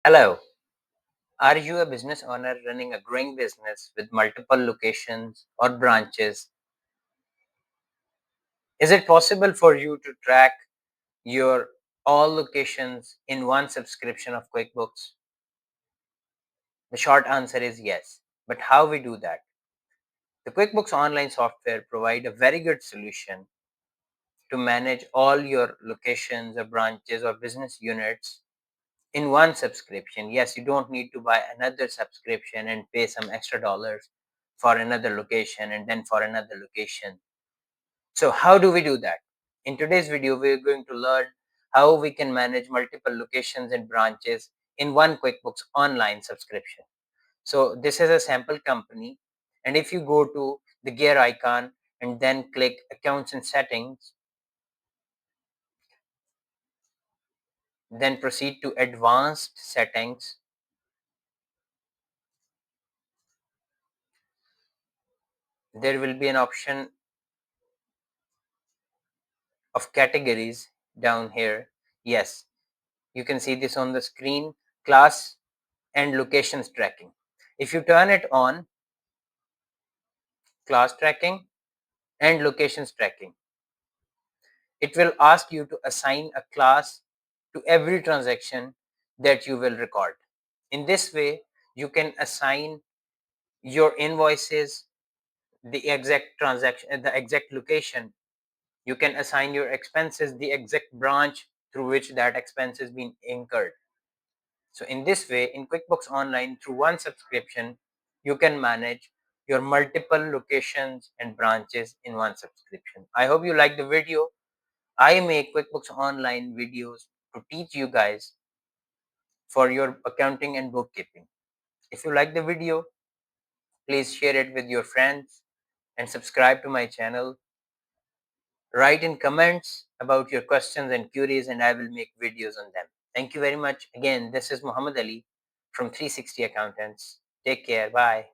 Hello. Are you a business owner running a growing business with multiple locations or branches? Is it possible for you to track your all locations in one subscription of QuickBooks? The short answer is yes. But how we do that? The QuickBooks Online software provide a very good solution to manage all your locations or branches or business units in one subscription. Yes, you don't need to buy another subscription and pay some extra dollars for another location and then for another location. So how do we do that? In today's video, we're going to learn how we can manage multiple locations and branches in one QuickBooks Online subscription. So this is a sample company. And if you go to the gear icon and then click accounts and settings, then proceed to advanced settings, there will be an option of categories down here. Yes, you can see this on the screen, class and locations tracking. If you turn it on, class tracking and locations tracking, it will ask you to assign a class to every transaction that you will record. In this way, you can assign your invoices, the exact transaction, the exact location. You can assign your expenses, the exact branch through which that expense is being incurred. So in this way, in QuickBooks Online, through one subscription, you can manage your multiple locations and branches in one subscription. I hope you like the video. I make QuickBooks Online videos to teach you guys for your accounting and bookkeeping. If you like the video, please share it with your friends and subscribe to my channel. Write in comments about your questions and queries and I will make videos on them. Thank you very much. Again, this is Muhammad Ali from 360 Accountants. Take care. Bye.